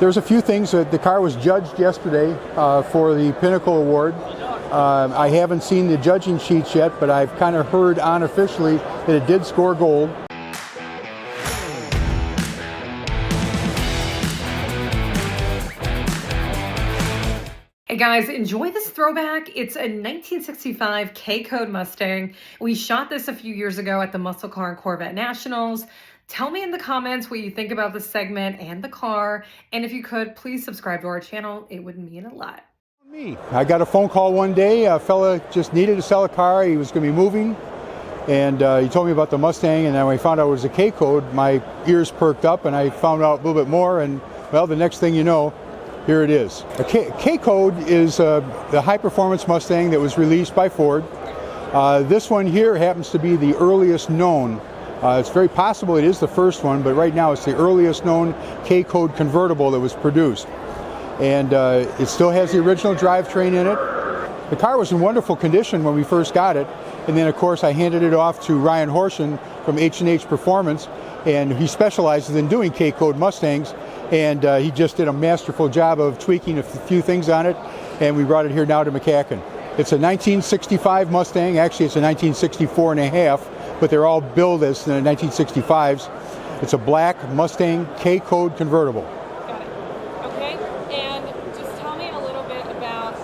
There's a few things. The car was judged yesterday for the Pinnacle Award. I haven't seen the judging sheets yet, but I've kind of heard unofficially that it did score gold. Hey guys, enjoy this throwback. It's a 1965 K-Code Mustang. We shot this a few years ago at the Muscle Car and Corvette Nationals. Tell me in the comments what you think about this segment and the car. And if you could, please subscribe to our channel. It would mean a lot. I got a phone call one day. A fella just needed to sell a car. He was going to be moving. And he told me about the Mustang. And then when I found out it was a K-Code, my ears perked up and I found out a little bit more. And well, the next thing you know, here it is. A K-Code is the high-performance Mustang that was released by Ford. This one here happens to be the earliest known. It's very possible it is the first one, but right now it's the earliest known K-Code convertible that was produced. And it still has the original drivetrain in it. The car was in wonderful condition when we first got it. And then, of course, I handed it off to Ryan Hausman from H&H Performance, and he specializes in doing K-Code Mustangs. And he just did a masterful job of tweaking a few things on it, and we brought it here now to McCacken. It's a 1965 Mustang. Actually, it's a 1964 and a half, but they're all billed as the 1965s. It's a black Mustang K-Code convertible. Got it. Okay, and just tell me a little bit about,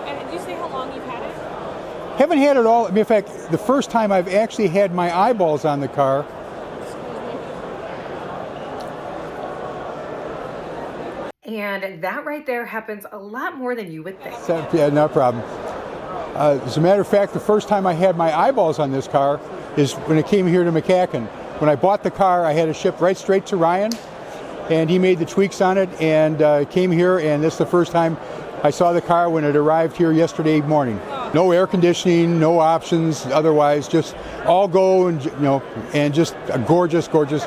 and did you say how long you've had it? Haven't had it all. I mean, in fact, the first time I've actually had my eyeballs on the car. And that right there happens a lot more than you would think. Yeah, no problem. As a matter of fact, the first time I had my eyeballs on this car is when it came here to McCacken. When I bought the car, I had it shipped right straight to Ryan, and he made the tweaks on it and came here, and this is the first time I saw the car when it arrived here yesterday morning. No air conditioning, no options, otherwise just all go and, you know, and just a gorgeous, gorgeous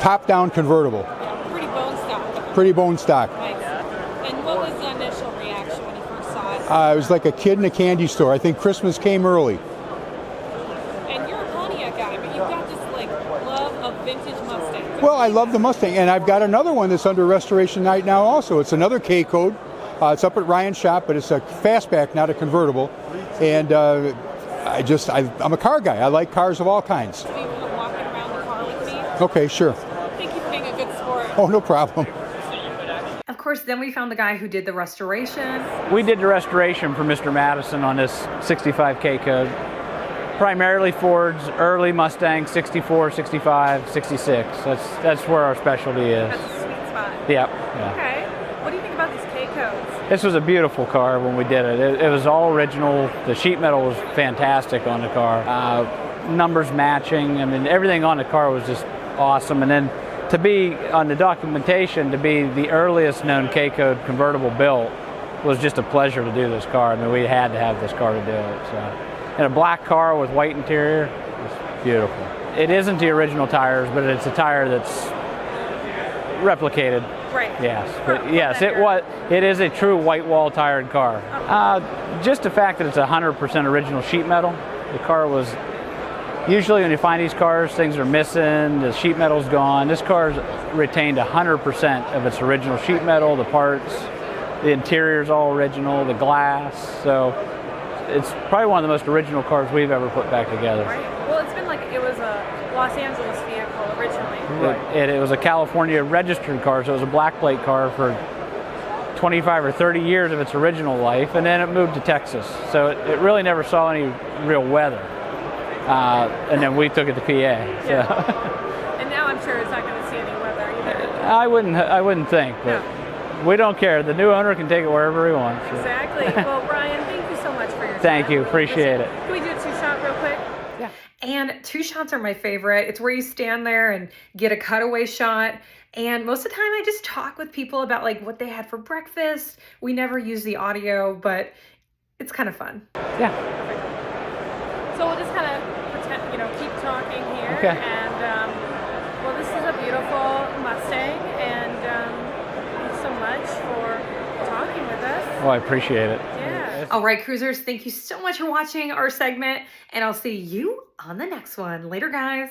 top-down convertible. Pretty bone stock. Pretty bone stock. Nice. And what was the initial reaction when you first saw it? I was like a kid in a candy store. I think Christmas came early. And you're a Pontiac guy, but you've got this like love of vintage Mustangs. Well, I love the Mustang, and I've got another one that's under restoration right now also. It's another K-Code. It's up at Ryan's shop, but it's a fastback, not a convertible. And I'm a car guy. I like cars of all kinds. So you want to walk around the car with me? Okay, sure. Thank you for being a good sport. Oh, no problem. Of course, then we found the guy who did the restoration. We did the restoration for Mr. Mattison on this 65 K-Code. Primarily Ford's early Mustang, 64, 65, 66. That's where our specialty is. That's a sweet spot. Yeah. Okay. What do you think about these K-Codes? This was a beautiful car when we did it. It was all original. The sheet metal was fantastic on the car. Numbers matching. I mean, everything on the car was just awesome. And then to be on the documentation, to be the earliest known K-Code convertible built was just a pleasure to do this car. I mean, we had to have this car to do it. So, and a black car with white interior, it's beautiful. It isn't the original tires, but it's a tire that's replicated. Right. Yes, but yes, it is a true white wall tired car. Just the fact that it's 100% original sheet metal. The car was, usually when you find these cars, things are missing, the sheet metal's gone. This car's retained 100% of its original sheet metal, the parts, the interior's all original, the glass. So it's probably one of the most original cars we've ever put back together. Right. Well, it's been like, it was a Los Angeles vehicle originally. It was a California registered car, so it was a black plate car for 25 or 30 years of its original life, and then it moved to Texas. So it really never saw any real weather. And then we took it to PA. So. Yeah. And now I'm sure it's not going to see any weather either. I wouldn't think, but we don't care. The new owner can take it wherever he wants. So. Exactly. Well, Brian, thank you so much for your time. Thank you. Appreciate it. Can we do a two-shot real quick? Yeah. And two shots are my favorite. It's where you stand there and get a cutaway shot. And most of the time I just talk with people about like what they had for breakfast. We never use the audio, but it's kind of fun. Yeah. So we'll just kind of pretend, keep talking here. Okay. And, well, this is a beautiful Mustang, and thanks so much for talking with us. Well, I appreciate it. Yeah. All right, cruisers, thank you so much for watching our segment, and I'll see you on the next one. Later, guys.